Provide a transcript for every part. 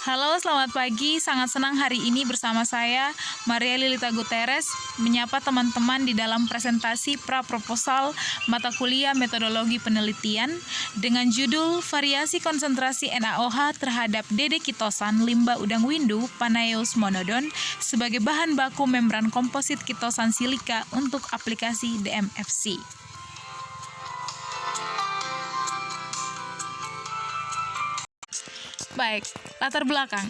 Halo, selamat pagi. Sangat senang hari ini bersama saya, Maria Lilita Guterres, menyapa teman-teman di dalam presentasi pra-proposal mata kuliah metodologi penelitian dengan judul Variasi Konsentrasi NaOH terhadap dedekitosan limbah udang windu Panaeus monodon sebagai bahan baku membran komposit kitosan silika untuk aplikasi DMFC. Baik, latar belakang.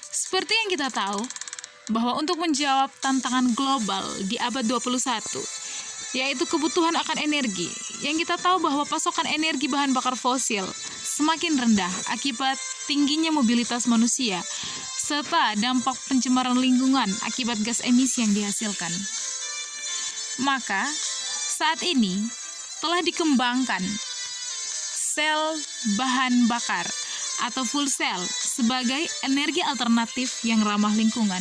Seperti yang kita tahu, bahwa untuk menjawab tantangan global di abad 21, yaitu kebutuhan akan energi, yang kita tahu bahwa pasokan energi bahan bakar fosil semakin rendah akibat tingginya mobilitas manusia, serta dampak pencemaran lingkungan akibat gas emisi yang dihasilkan. Maka, saat ini telah dikembangkan sel bahan bakar atau fuel cell sebagai energi alternatif yang ramah lingkungan.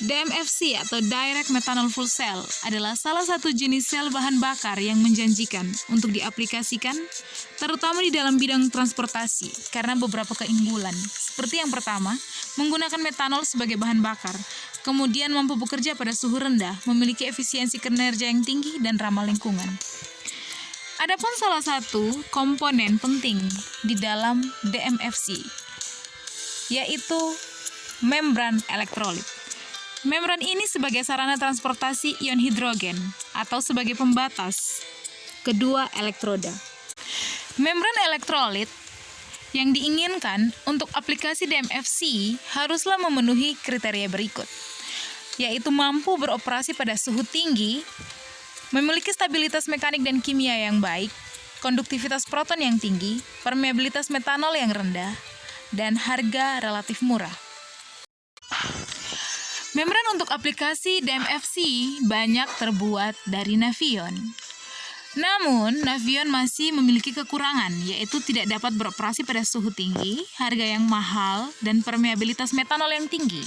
DMFC atau Direct Methanol Fuel Cell adalah salah satu jenis sel bahan bakar yang menjanjikan untuk diaplikasikan terutama di dalam bidang transportasi karena beberapa keunggulan. Seperti yang pertama, menggunakan metanol sebagai bahan bakar, kemudian mampu bekerja pada suhu rendah, memiliki efisiensi kinerja yang tinggi dan ramah lingkungan. Adapun salah satu komponen penting di dalam DMFC, yaitu membran elektrolit. Membran ini sebagai sarana transportasi ion hidrogen atau sebagai pembatas kedua elektroda. Membran elektrolit yang diinginkan untuk aplikasi DMFC haruslah memenuhi kriteria berikut, yaitu mampu beroperasi pada suhu tinggi, memiliki stabilitas mekanik dan kimia yang baik, konduktivitas proton yang tinggi, permeabilitas metanol yang rendah, dan harga relatif murah. Membran untuk aplikasi DMFC banyak terbuat dari Nafion. Namun, Nafion masih memiliki kekurangan, yaitu tidak dapat beroperasi pada suhu tinggi, harga yang mahal, dan permeabilitas metanol yang tinggi.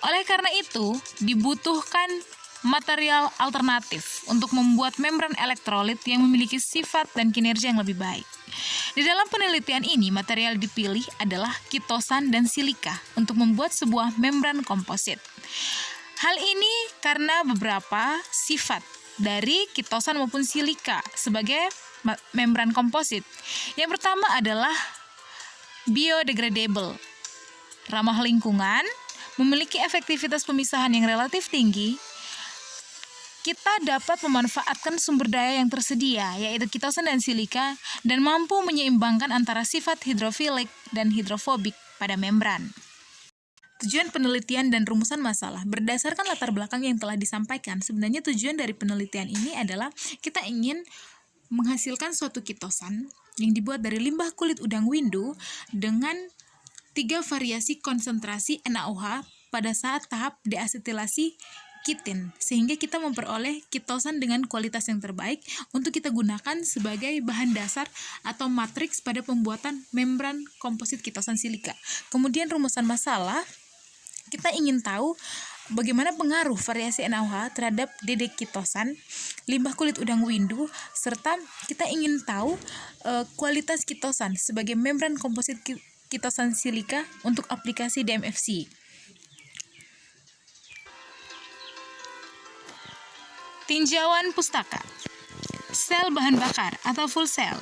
Oleh karena itu, dibutuhkan material alternatif untuk membuat membran elektrolit yang memiliki sifat dan kinerja yang lebih baik. Di dalam penelitian ini, material dipilih adalah kitosan dan silika untuk membuat sebuah membran komposit. Hal ini karena beberapa sifat dari kitosan maupun silika sebagai membran komposit. Yang pertama adalah biodegradable, ramah lingkungan, memiliki efektivitas pemisahan yang relatif tinggi. Kita dapat memanfaatkan sumber daya yang tersedia, yaitu kitosan dan silika, dan mampu menyeimbangkan antara sifat hidrofilik dan hidrofobik pada membran. Tujuan penelitian dan rumusan masalah berdasarkan latar belakang yang telah disampaikan. Sebenarnya tujuan dari penelitian ini adalah kita ingin menghasilkan suatu kitosan yang dibuat dari limbah kulit udang windu dengan 3 variasi konsentrasi NaOH pada saat tahap deasetilasi kitin, sehingga kita memperoleh kitosan dengan kualitas yang terbaik untuk kita gunakan sebagai bahan dasar atau matriks pada pembuatan membran komposit kitosan silika. Kemudian rumusan masalah, kita ingin tahu bagaimana pengaruh variasi NaOH terhadap dedekitosan limbah kulit udang windu, serta kita ingin tahu kualitas kitosan sebagai membran komposit kitosan silika untuk aplikasi DMFC. Tinjauan pustaka, sel bahan bakar atau fuel cell.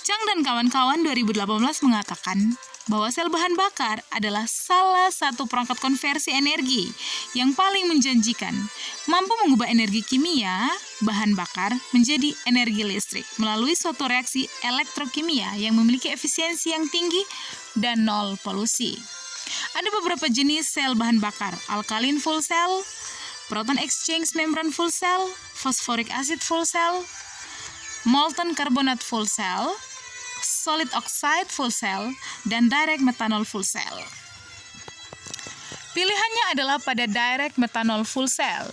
Chang dan kawan-kawan 2018 mengatakan bahwa sel bahan bakar adalah salah satu perangkat konversi energi yang paling menjanjikan, mampu mengubah energi kimia bahan bakar menjadi energi listrik melalui suatu reaksi elektrokimia yang memiliki efisiensi yang tinggi dan nol polusi. Ada beberapa jenis sel bahan bakar: alkaline fuel cell, proton exchange membran fuel cell, phosphoric acid fuel cell, molten carbonate fuel cell, solid oxide fuel cell, dan direct methanol fuel cell. Pilihannya adalah pada direct methanol fuel cell,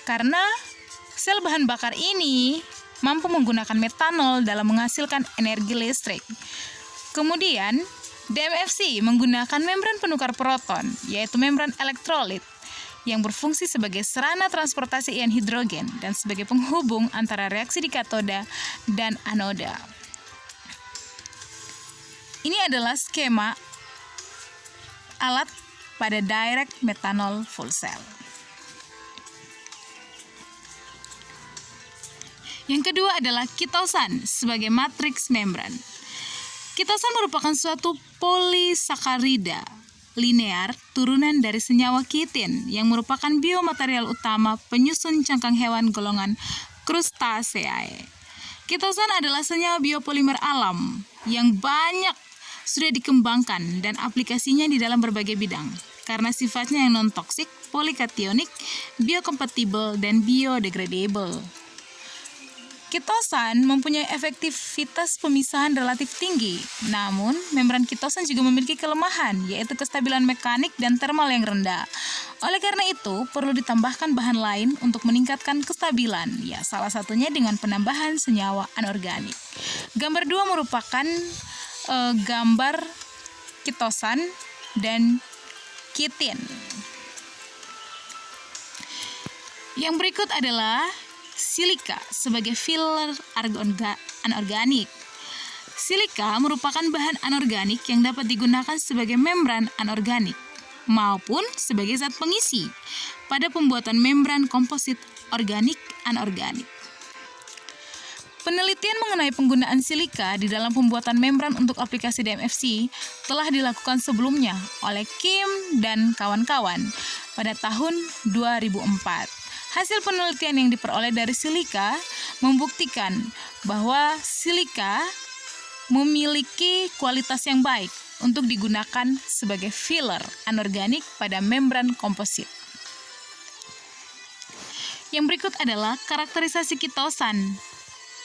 karena sel bahan bakar ini mampu menggunakan metanol dalam menghasilkan energi listrik. Kemudian, DMFC menggunakan membran penukar proton, yaitu membran elektrolit, yang berfungsi sebagai sarana transportasi ion hidrogen dan sebagai penghubung antara reaksi di katoda dan anoda. Ini adalah skema alat pada direct methanol fuel cell. Yang kedua adalah kitosan sebagai matriks membran. Kitosan merupakan suatu polisakarida linear turunan dari senyawa kitin yang merupakan biomaterial utama penyusun cangkang hewan golongan Crustaceae. Kitosan adalah senyawa biopolimer alam yang banyak sudah dikembangkan dan aplikasinya di dalam berbagai bidang karena sifatnya yang non-toksik, polikationik, biokompatibel, dan biodegradable. Kitosan mempunyai efektivitas pemisahan relatif tinggi, namun membran kitosan juga memiliki kelemahan, yaitu kestabilan mekanik dan termal yang rendah. Oleh karena itu, perlu ditambahkan bahan lain untuk meningkatkan kestabilan, ya salah satunya dengan penambahan senyawa anorganik. Gambar 2 merupakan gambar kitosan dan kitin. Yang berikut adalah silika sebagai filler anorganik. Silika merupakan bahan anorganik yang dapat digunakan sebagai membran anorganik maupun sebagai zat pengisi pada pembuatan membran komposit organik anorganik. Penelitian mengenai penggunaan silika di dalam pembuatan membran untuk aplikasi DMFC telah dilakukan sebelumnya oleh Kim dan kawan-kawan pada tahun 2004. Hasil penelitian yang diperoleh dari silika membuktikan bahwa silika memiliki kualitas yang baik untuk digunakan sebagai filler anorganik pada membran komposit. Yang berikut adalah karakterisasi kitosan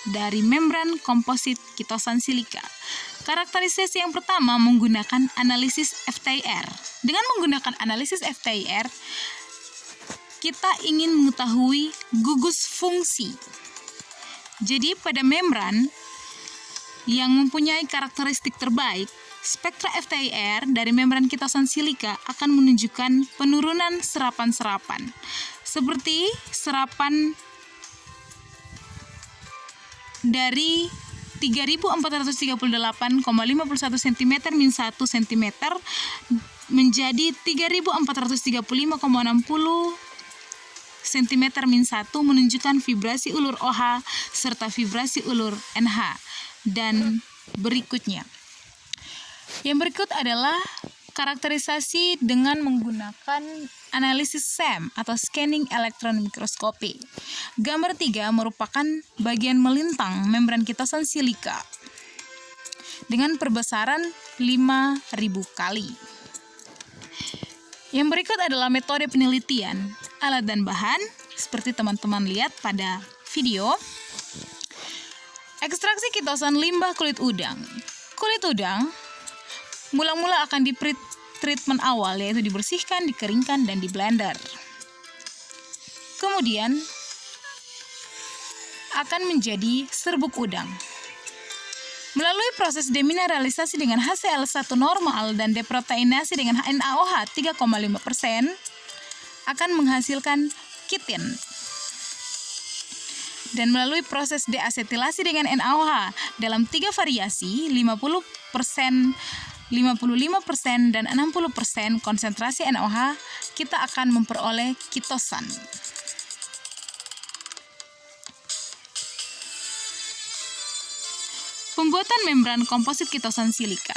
dari membran komposit kitosan silika. Karakterisasi yang pertama menggunakan analisis FTIR. Dengan menggunakan analisis FTIR, kita ingin mengetahui gugus fungsi. Jadi pada membran yang mempunyai karakteristik terbaik, spektra FTIR dari membran kitosan silika akan menunjukkan penurunan serapan-serapan. Seperti serapan dari 3.438,51 cm min 1 cm menjadi 3.435,60 cm min 1 menunjukkan vibrasi ulur OH serta vibrasi ulur NH. Dan berikutnya. Yang berikut adalah karakterisasi dengan menggunakan analisis SEM atau Scanning Electron Microscopy. Gambar 3 merupakan bagian melintang membran kitosan silika dengan perbesaran 5.000 kali. Yang berikut adalah metode penelitian. Alat dan bahan seperti teman-teman lihat pada video. Ekstraksi kitosan limbah kulit udang. Kulit udang mula-mula akan di treatment awal, yaitu dibersihkan, dikeringkan, dan di blender. Kemudian akan menjadi serbuk udang. Melalui proses demineralisasi dengan HCl1 normal dan deproteinasi dengan NaOH 3,5%, akan menghasilkan kitin. Dan melalui proses deasetilasi dengan NaOH dalam 3 variasi, 50%, 55%, dan 60% konsentrasi NaOH, kita akan memperoleh kitosan. Pembuatan membran komposit kitosan silika.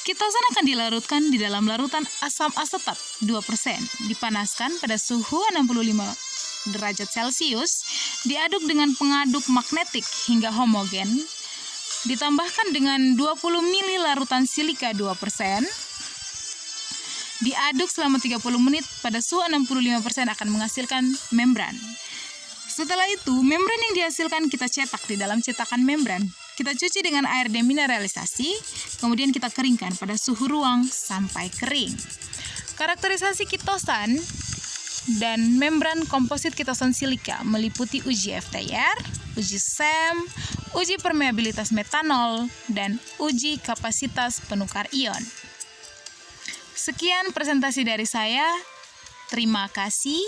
Kitosan akan dilarutkan di dalam larutan asam asetat 2%, dipanaskan pada suhu 65 derajat Celcius, diaduk dengan pengaduk magnetik hingga homogen, ditambahkan dengan 20 ml larutan silika 2%, diaduk selama 30 menit pada suhu 65% akan menghasilkan membran. Setelah itu, membran yang dihasilkan kita cetak di dalam cetakan membran. Kita cuci dengan air demineralisasi, kemudian kita keringkan pada suhu ruang sampai kering. Karakterisasi kitosan dan membran komposit kitosan silika meliputi uji FTIR, uji SEM, uji permeabilitas metanol, dan uji kapasitas penukar ion. Sekian presentasi dari saya. Terima kasih.